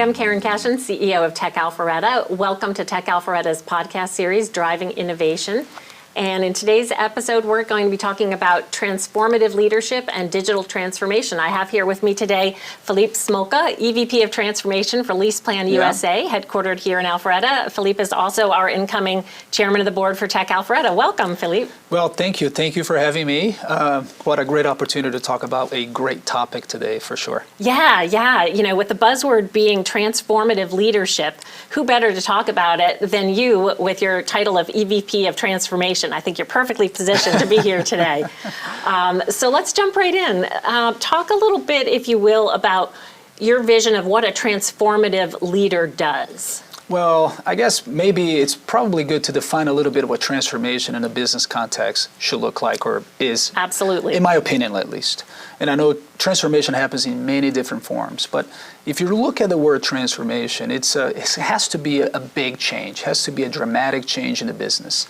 Hi, I'm Karen Cashin, CEO of Tech Alpharetta. Welcome to Tech Alpharetta's podcast series, Driving Innovation. And in today's episode, we're going to be talking about transformative leadership and digital transformation. I have here with me today Felipe Smolka, EVP of Transformation for LeasePlan USA, headquartered here in Alpharetta. Felipe is also our incoming chairman of the board for Tech Alpharetta. Welcome, Felipe. Well, thank you. Thank you for having me. What a great opportunity to talk about a great topic today, for sure. Yeah. You know, with the buzzword being transformative leadership, who better to talk about it than you with your title of EVP of Transformation? I think you're perfectly positioned to be here today. So let's jump right in. Talk a little bit, if you will, about your vision of what a transformative leader does. Well, I guess maybe it's probably good to define a little bit of what transformation in a business context should look like or is. Absolutely. In my opinion, at least. And I know transformation happens in many different forms, but if you look at the word transformation, it has to be a big change, has to be a dramatic change in the business.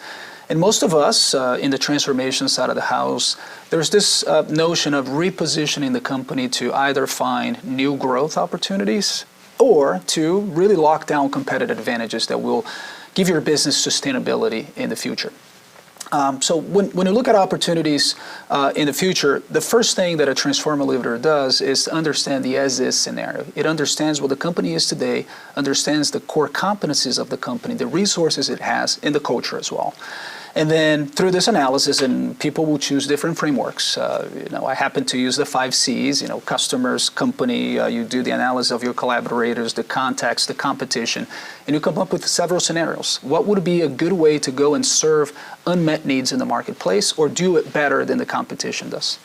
And most of us in the transformation side of the house, there's this notion of repositioning the company to either find new growth opportunities or to really lock down competitive advantages that will give your business sustainability in the future. So when you look at opportunities in the future, the first thing that a transformative leader does is to understand the as-is scenario. It understands what the company is today, understands the core competencies of the company, the resources it has, and the culture as well. And then through this analysis, and people will choose different frameworks. I happen to use the 5 C's, customers, company, you do the analysis of your collaborators, the context, the competition, and you come up with several scenarios. What would be a good way to go and serve unmet needs in the marketplace or do it better than the competition does?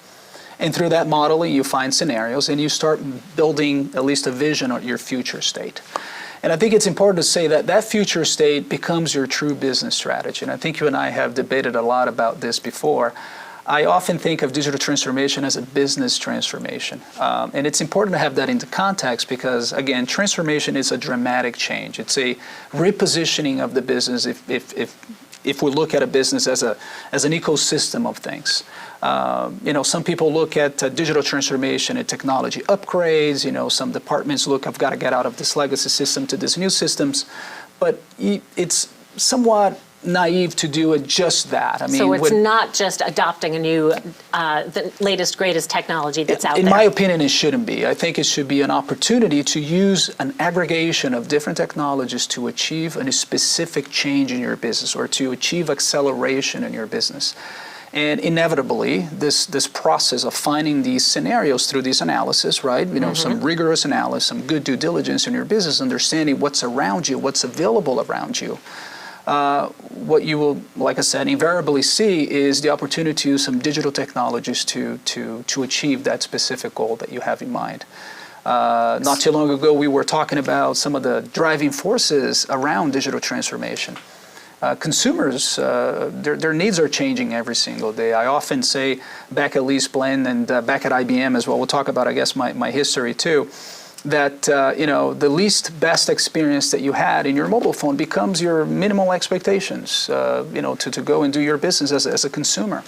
And through that modeling, you find scenarios and you start building at least a vision of your future state. And I think it's important to say that that future state becomes your true business strategy. And I think you and I have debated a lot about this before. I often think of digital transformation as a business transformation. And it's important to have that into context because, again, transformation is a dramatic change. It's a repositioning of the business if we look at a business as an ecosystem of things. Some people look at digital transformation and technology upgrades. Some departments look, I've got to get out of this legacy system to these new systems. But it's somewhat naive to do it just that. So it's not just adopting a new, the latest, greatest technology that's out there. In my opinion, it shouldn't be. I think it should be an opportunity to use an aggregation of different technologies to achieve a specific change in your business or to achieve acceleration in your business. And inevitably, this process of finding these scenarios through this analysis, right? Some rigorous analysis, some good due diligence in your business, understanding what's around you, what's available around you. What you will, like I said, invariably see is the opportunity to use some digital technologies to achieve that specific goal that you have in mind. Not too long ago, we were talking about some of the driving forces around digital transformation. Consumers, their needs are changing every single day. I often say back at LeasePlan and back at IBM as well, we'll talk about, I guess, my history too, that the least best experience that you had in your mobile phone becomes your minimal expectations, to go and do your business as a consumer.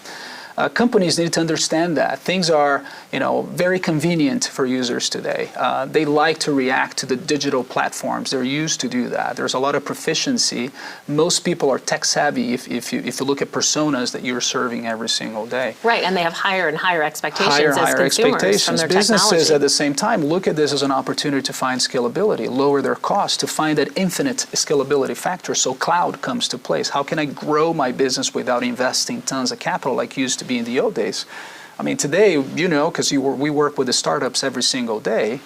Companies need to understand that. Things are, very convenient for users today. They like to react to the digital platforms. They're used to do that. There's a lot of proficiency. Most people are tech savvy if you look at personas that you're serving every single day. Right, and they have higher and higher expectations as consumers from their Businesses technology. at the same time look at this as an opportunity to find scalability, lower their costs, to find that infinite scalability factor. So cloud comes to place. How can I grow my business without investing tons of capital like used to be in the old days? Today, because we work with the startups every single day,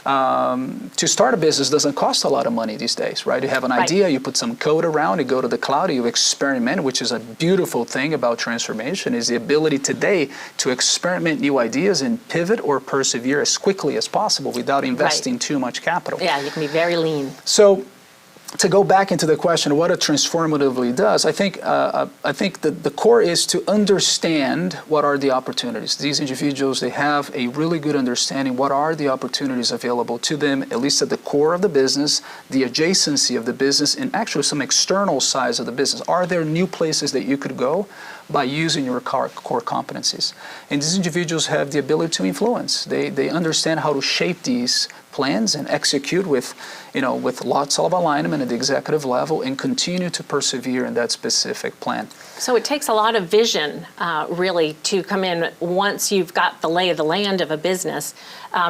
to start a business doesn't cost a lot of money these days, right? You have an idea, you put some code around, you go to the cloud, you experiment, which is a beautiful thing about transformation, is the ability today to experiment new ideas and pivot or persevere as quickly as possible without investing too much capital. Yeah, you can be very lean. So to go back into the question of what it transformatively does, I think that the core is to understand what are the opportunities. These individuals, they have a really good understanding what are the opportunities available to them, at least at the core of the business, the adjacency of the business, and actually some external sides of the business. Are there new places that you could go? by using your core competencies. And these individuals have the ability to influence. They understand how to shape these plans and execute with lots of alignment at the executive level and continue to persevere in that specific plan. So it takes a lot of vision, really, to come in once you've got the lay of the land of a business.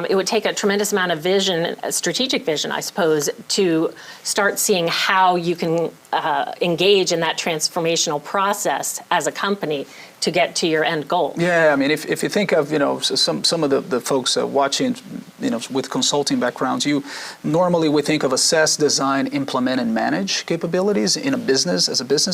It would take a tremendous amount of vision, strategic vision, I suppose, to start seeing how you can engage in that transformational process as a company to get to your end goal. Yeah, I mean, if you think of, some of the folks watching, with consulting backgrounds, normally we think of assess, design, implement, and manage capabilities in a business,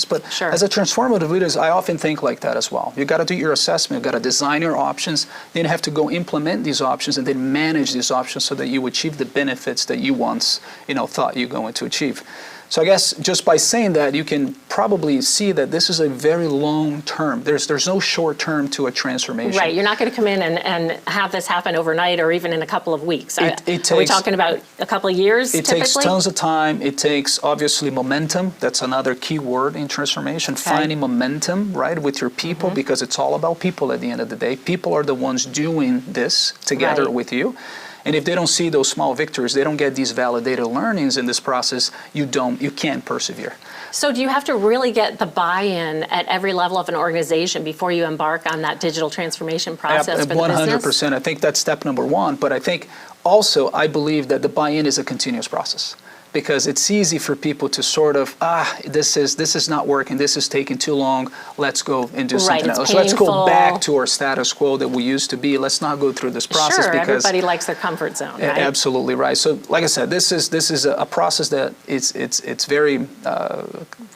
but Sure. As a transformative leader, I often think like that as well. You got to do your assessment, you got to design your options, then you have to go implement these options and then manage these options so that you achieve the benefits that you once, thought you're going to achieve. So I guess just by saying that, you can probably see that this is a very long term. There's no short term to a transformation. Right, you're not going to come in and have this happen overnight or even in a couple of weeks. Are we talking about a couple of years It typically? takes tons of time. It takes, obviously, momentum. That's another key word in transformation. Okay. Finding momentum, right, with your people, because it's all about people at the end of the day. People are the ones doing this together Right. with you. And if they don't see those small victories, they don't get these validated learnings in this process, you can't persevere. So do you have to really get the buy-in at every level of an organization before you embark on that digital transformation process for the business? 100%. I think that's step number one. But I think also, I believe that the buy-in is a continuous process. Because it's easy for people to sort of, this is not working, this is taking too long, let's go and do something else. Painful. Let's go back to our status quo that we used to be. Let's not go through this process. Sure, because everybody likes their comfort zone, right? Absolutely right. So like I said, this is a process that it's very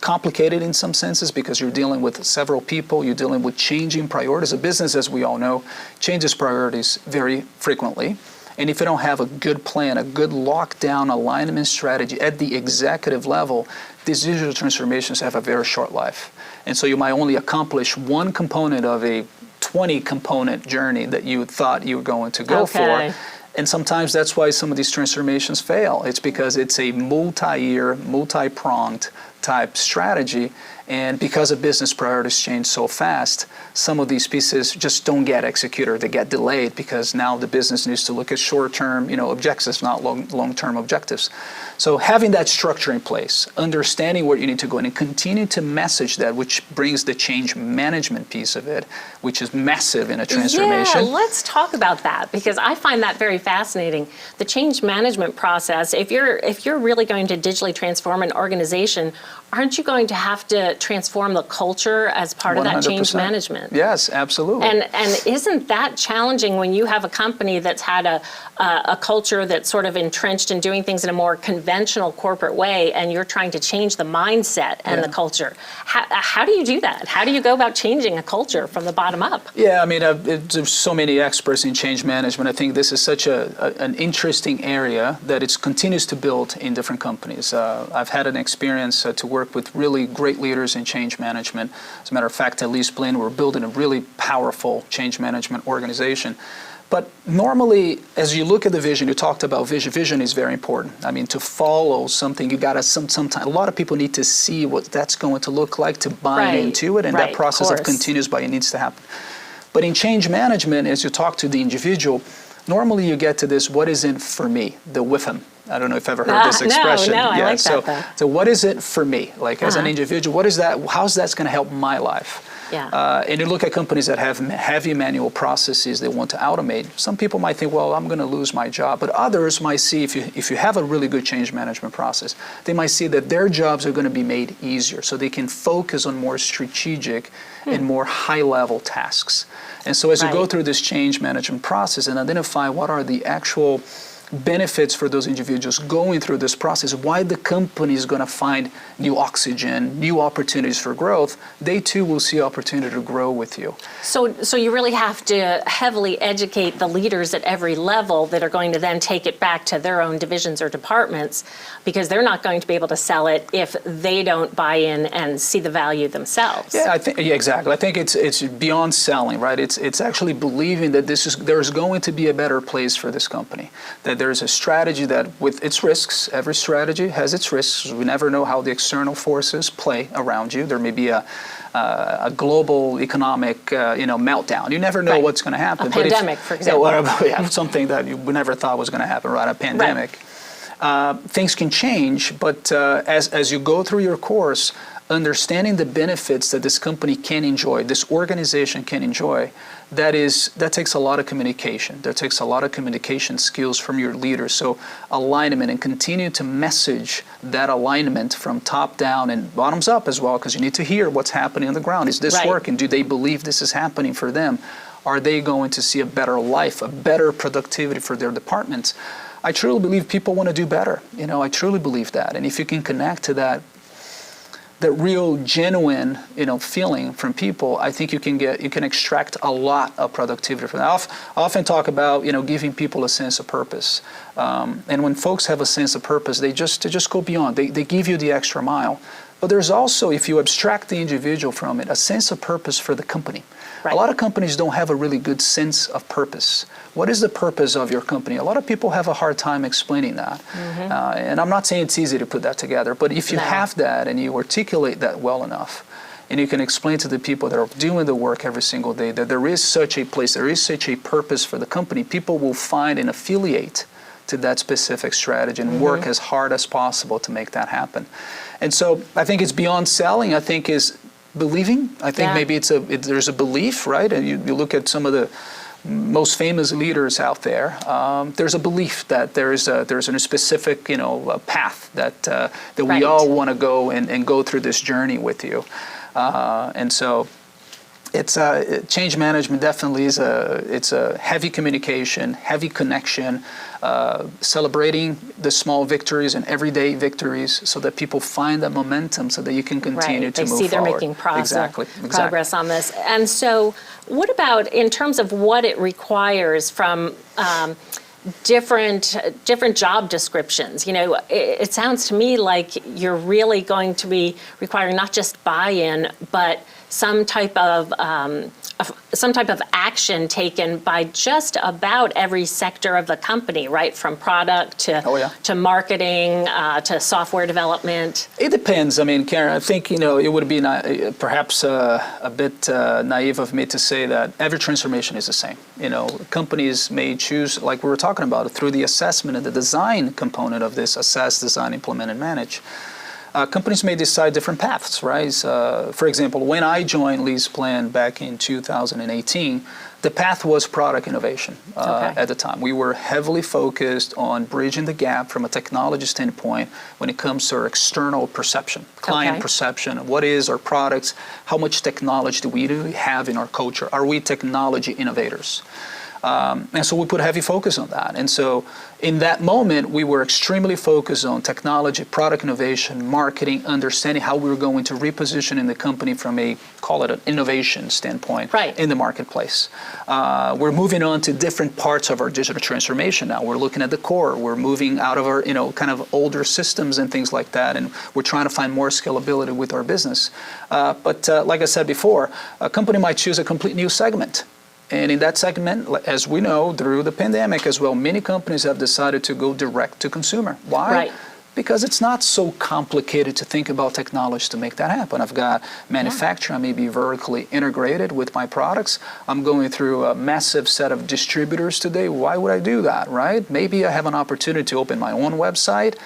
complicated in some senses because you're dealing with several people, you're dealing with changing priorities. A business, as we all know, changes priorities very frequently. And if you don't have a good plan, a good lockdown alignment strategy at the executive level, these digital transformations have a very short life. And so you might only accomplish one component of a 20-component journey that you thought you were going to go for. And sometimes that's why some of these transformations fail. It's because it's a multi-year, multi-pronged type strategy. And because the business priorities change so fast, some of these pieces just don't get executed or they get delayed because now the business needs to look at short-term, objectives, not long-term objectives. So having that structure in place, understanding where you need to go in and continue to message that, which brings the change management piece of it, which is massive in a transformation. Yeah, let's talk about that because I find that very fascinating. The change management process, if you're really going to digitally transform an organization, aren't you going to have to transform the culture as part of that change management? Yes, absolutely. And isn't that challenging when you have a company that's had a culture that's sort of entrenched in doing things in a more conventional corporate way, and you're trying to change the mindset and the culture? How do you do that? How do you go about changing a culture from the bottom up? Yeah, I mean, there's so many experts in change management. I think this is such an interesting area that it continues to build in different companies. I've had an experience to work with really great leaders in change management. As a matter of fact, at LeasePlan, we're building a really powerful change management organization. But normally, as you look at the vision, you talked about vision. Vision is very important. I mean, to follow something, you got to sometimes. A lot of people need to see what that's going to look like to buy into it, and that process of continuous buy-in needs to happen. But in change management, as you talk to the individual, normally you get to this: what is in for me? The with him. I don't know if you've ever heard this expression. No, I like that. So what is it for me? Like as an individual, what is that? How's that going to help my life? Yeah. And you look at companies that have heavy manual processes they want to automate. Some people might think, well, I'm going to lose my job. But others might see, if you have a really good change management process, they might see that their jobs are going to be made easier so they can focus on more strategic and more high-level tasks. And so as you go through this change management process and identify what are the actual benefits for those individuals going through this process, why the company is going to find new oxygen, new opportunities for growth, they too will see opportunity to grow with you. So you really have to heavily educate the leaders at every level that are going to then take it back to their own divisions or departments, because they're not going to be able to sell it if they don't buy in and see the value themselves. Yeah, exactly. I think it's beyond selling, right? It's actually believing that there's going to be a better place for this company, that that there is a strategy that with its risks, every strategy has its risks. We never know how the external forces play around you. There may be a global economic meltdown. You never know what's going to happen. A pandemic, for example. Something that you never thought was going to happen, right? A pandemic. Right. Things can change, but as you go through your course, understanding the benefits that this company can enjoy, this organization can enjoy, that takes a lot of communication. That takes a lot of communication skills from your leaders. So alignment, and continue to message that alignment from top down and bottoms up as well, because you need to hear what's happening on the ground. Is this working? Do they believe this is happening for them? Are they going to see a better life, a better productivity for their departments? I truly believe people want to do better. I truly believe that. And if you can connect to that real genuine feeling from people, I think you can extract a lot of productivity from that. I often talk about giving people a sense of purpose, and when folks have a sense of purpose, they just go beyond. They give you the extra mile. But there's also, if you abstract the individual from it, a sense of purpose for the company. Right. A lot of companies don't have a really good sense of purpose. What is the purpose of your company? A lot of people have a hard time explaining that. Mm-hmm. And I'm not saying it's easy to put that together, but if you have that and you articulate that well enough, and you can explain to the people that are doing the work every single day that there is such a place, there is such a purpose for the company, people will find and affiliate to that specific strategy and work as hard as possible to make that happen. And so I think it's beyond selling. I think is believing. I think maybe there's a belief, right? And you look at some of the most famous leaders out there. There's a belief that there's a specific path that we all want to go and go through this journey with you. And so it's change management definitely is a heavy communication, heavy connection, celebrating the small victories and everyday victories so that people find that momentum so that you can continue to move forward. They see they're making progress on this. And so what about in terms of what it requires from different job descriptions? It sounds to me like you're really going to be requiring not just buy-in, but some type of action taken by just about every sector of the company, right? From product to marketing to software development. It depends. I mean, Karen, I think it would be perhaps a bit naive of me to say that every transformation is the same. Companies may choose, like we were talking about, through the assessment and the design component of this: assess, design, implement, and manage. Companies may decide different paths, right? For example, when I joined LeasePlan back in 2018, the path was product innovation at the time. We were heavily focused on bridging the gap from a technology standpoint when it comes to our external perception, client perception of what is our products, how much technology do we have in our culture, are we technology innovators? And so we put heavy focus on that. And so in that moment, we were extremely focused on technology, product innovation, marketing, understanding how we were going to reposition in the company from call it an innovation standpoint in the marketplace. We're moving on to different parts of our digital transformation now. We're looking at the core. We're moving out of our, kind of older systems and things like that. And we're trying to find more scalability with our business. But like I said before, a company might choose a complete new segment. And in that segment, as we know, through the pandemic as well, many companies have decided to go direct to consumer. Why? Right. Because it's not so complicated to think about technology to make that happen. I've got manufacturing, I may be vertically integrated with my products. I'm going through a massive set of distributors today. Why would I do that, right? Maybe I have an opportunity to open my own website,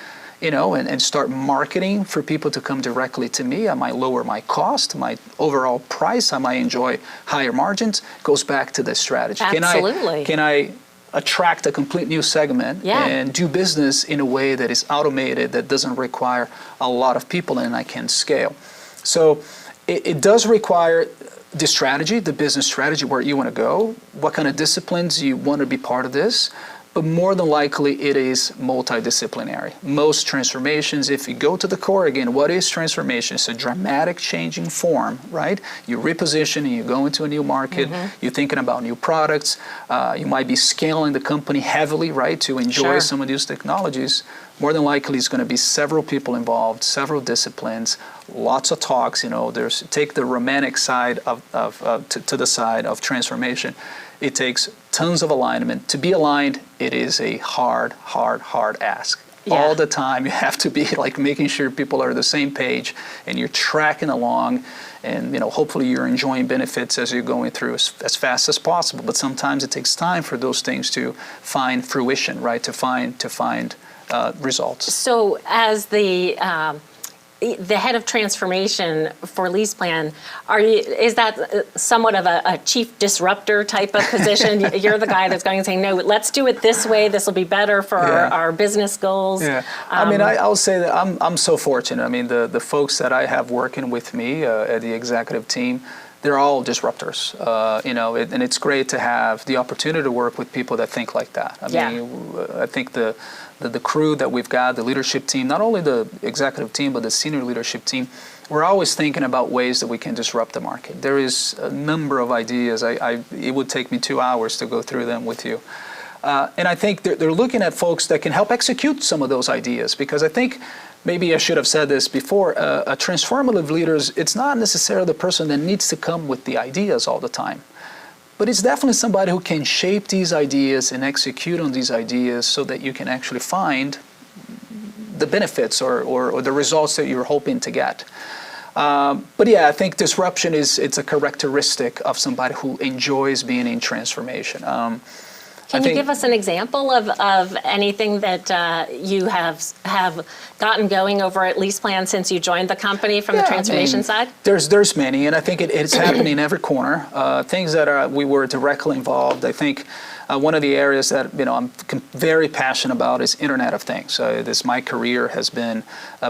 and start marketing for people to come directly to me. I might lower my cost, my overall price. I might enjoy higher margins. Goes back to the strategy. Absolutely. Can I attract a complete new segment and do business in a way that is automated, that doesn't require a lot of people, and I can scale? So it does require the strategy, the business strategy, where you want to go, what kind of disciplines you want to be part of this. But more than likely, it is multidisciplinary. Most transformations, if you go to the core again, what is transformation? It's a dramatic change in form, right? You reposition and you go into a new market. You're thinking about new products. You might be scaling the company heavily, right, to enjoy some of these technologies. More than likely, it's going to be several people involved, several disciplines, lots of talks. There's take the romantic side to the side of transformation. It takes tons of alignment. To be aligned, it is a hard ask. Yeah. All the time, you have to be like making sure people are on the same page and you're tracking along, and hopefully you're enjoying benefits as you're going through as fast as possible. But sometimes it takes time for those things to find fruition, right? To find results. So as the head of transformation for LeasePlan, is that somewhat of a chief disruptor type of position? You're the guy that's going and saying, no, let's do it this way. This will be better for our business goals. Yeah. I'll say that I'm so fortunate. The folks that I have working with me at the executive team, they're all disruptors. And it's great to have the opportunity to work with people that think like that. I think the crew that we've got, the leadership team, not only the executive team, but the senior leadership team, we're always thinking about ways that we can disrupt the market. There is a number of ideas. It would take me 2 hours to go through them with you. And I think they're looking at folks that can help execute some of those ideas, because I think maybe I should have said this before, a transformative leader, it's not necessarily the person that needs to come with the ideas all the time. But it's definitely somebody who can shape these ideas and execute on these ideas so that you can actually find the benefits or the results that you're hoping to get. But yeah, I think disruption it's a characteristic of somebody who enjoys being in transformation. Can you give us an example of anything that you have gotten going over at LeasePlan since you joined the company from the transformation side? There's many, and I think it's happening in every corner. Things that we were directly involved. I think one of the areas that I'm very passionate about is Internet of Things. My career has been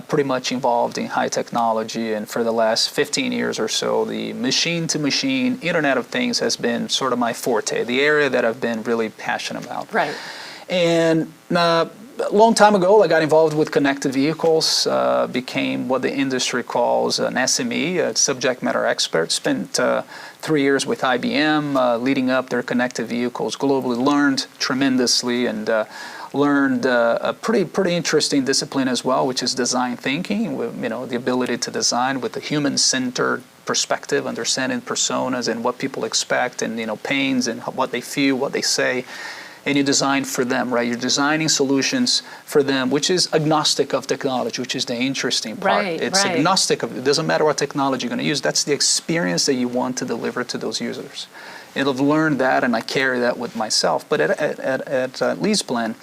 pretty much involved in high technology, and for the last 15 years or so, the machine-to-machine Internet of Things has been sort of my forte, the area that I've been really passionate about. Right. And a long time ago, I got involved with connected vehicles, became what the industry calls an SME, a subject matter expert. Spent 3 years with IBM, leading up their connected vehicles globally. Learned tremendously, and learned a pretty interesting discipline as well, which is design thinking. The ability to design with a human-centered perspective, understanding personas and what people expect, and pains and what they feel, what they say. And you design for them, right? You're designing solutions for them, which is agnostic of technology, which is the interesting part. It's agnostic of, it doesn't matter what technology you're going to use. That's the experience that you want to deliver to those users. And I've learned that, and I carry that with myself. But at LeasePlan,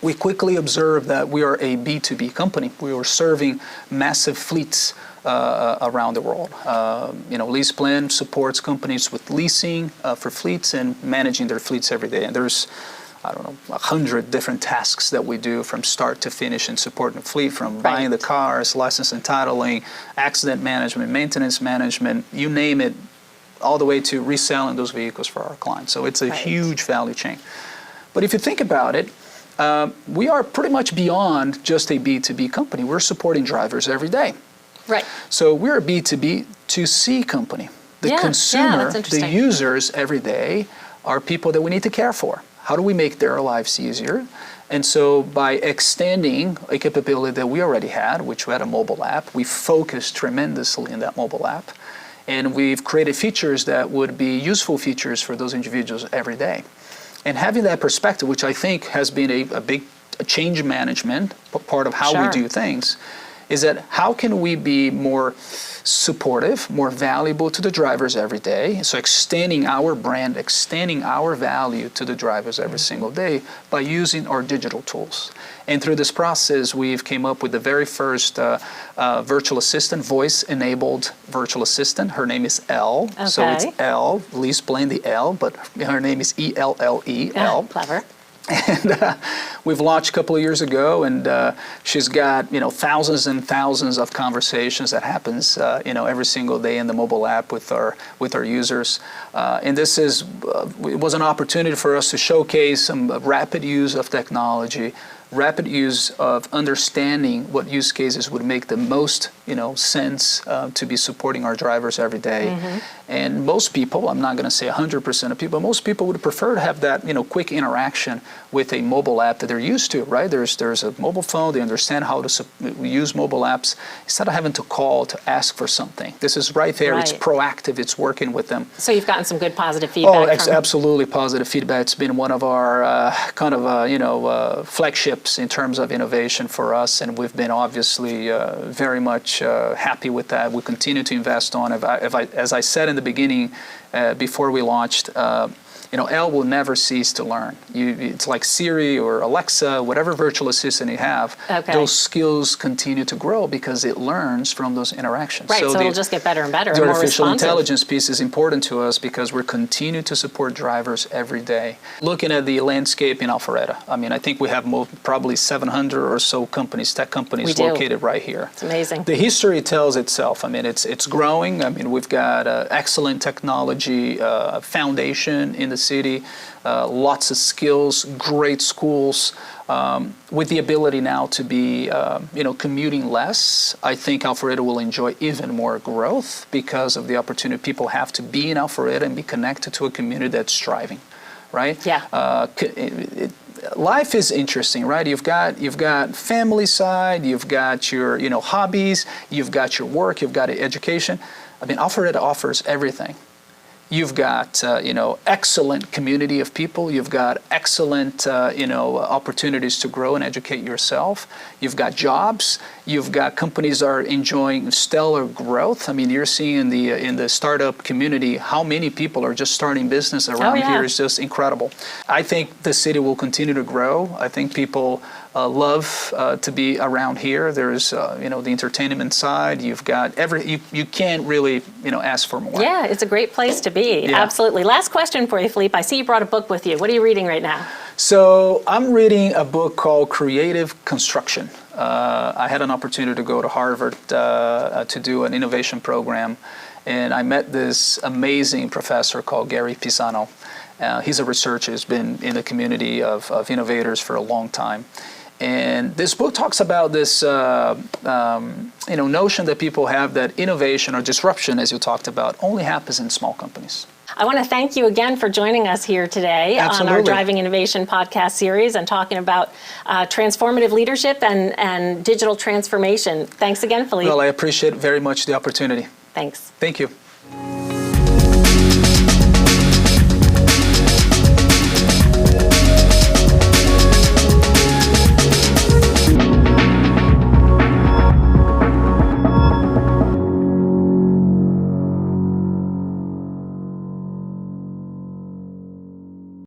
we quickly observed that we are a B2B company. We were serving massive fleets around the world. LeasePlan supports companies with leasing for fleets and managing their fleets every day. And there's, 100 different tasks that we do from start to finish in supporting the fleet, from buying the cars, license and titling, accident management, maintenance management, you name it, all the way to reselling those vehicles for our clients. So it's a huge value chain. But if you think about it, we are pretty much beyond just a B2B company. We're supporting drivers every day. Right. So we're a B2B2C company. The consumer, the users every day are people that we need to care for. How do we make their lives easier? And so by extending a capability that we already had, which we had a mobile app, we focused tremendously in that mobile app. And we've created features that would be useful features for those individuals every day. And having that perspective, which I think has been a big change management part of how we do things, is that how can we be more supportive, more valuable to the drivers every day? So extending our brand, extending our value to the drivers every single day by using our digital tools. And through this process, we've came up with the very first virtual assistant, voice-enabled virtual assistant. Her name is Elle. Okay. So it's Elle, LeasePlan the L, but her name is E-L-L-E, Elle. Clever. And we've launched a couple of years ago, and she's got thousands and thousands of conversations that happens every single day in the mobile app with our users. And this is it was an opportunity for us to showcase some rapid use of technology rapid use of understanding what use cases would make the most, sense to be supporting our drivers every day. And most people, I'm not going to say 100% of people, most people would prefer to have that, quick interaction with a mobile app that they're used to, right? There's a mobile phone, they understand how to use mobile apps instead of having to call to ask for something. This is right there. Right. It's proactive. It's working with them. So you've gotten some good positive feedback. Oh, absolutely positive feedback. It's been one of our flagships in terms of innovation for us, and we've been obviously very much happy with that. We continue to invest on it. As I said in the beginning, before we launched, L will never cease to learn. It's like Siri or Alexa, whatever virtual assistant you have, those skills continue to grow because it learns from those interactions. Right, so it'll just get better and better and more responsive. The artificial intelligence piece is important to us because we're continuing to support drivers every day. Looking at the landscape in Alpharetta, I think we have probably 700 or so companies, tech companies located right here. It's amazing. The history tells itself. It's growing. We've got excellent technology foundation in the city, lots of skills, great schools, with the ability now to be, commuting less. I think Alpharetta will enjoy even more growth because of the opportunity people have to be in Alpharetta and be connected to a community that's thriving, right? Yeah. Life is interesting, right? You've got family side, you've got your, hobbies, you've got your work, you've got education. Alpharetta offers everything. You've got, excellent community of people. You've got excellent, opportunities to grow and educate yourself. You've got jobs. You've got companies that are enjoying stellar growth. You're seeing in the startup community how many people are just starting business around here is just incredible. I think the city will continue to grow. I think people love to be around here. There's, the entertainment side. You've got you can't really, ask for more. Yeah, it's a great place to be. Yeah. Absolutely. Last question for you, Felipe. I see you brought a book with you. What are you reading right now? So I'm reading a book called Creative Construction. I had an opportunity to go to Harvard to do an innovation program, and I met this amazing professor called Gary Pisano. He's a researcher who's been in the community of innovators for a long time. And this book talks about this notion that people have that innovation or disruption, as you talked about, only happens in small companies. I want to thank you again for joining us here today on our Driving Innovation podcast series and talking about transformative leadership and digital transformation. Thanks again, Felipe. Well, I appreciate very much the opportunity. Thanks. Thank you.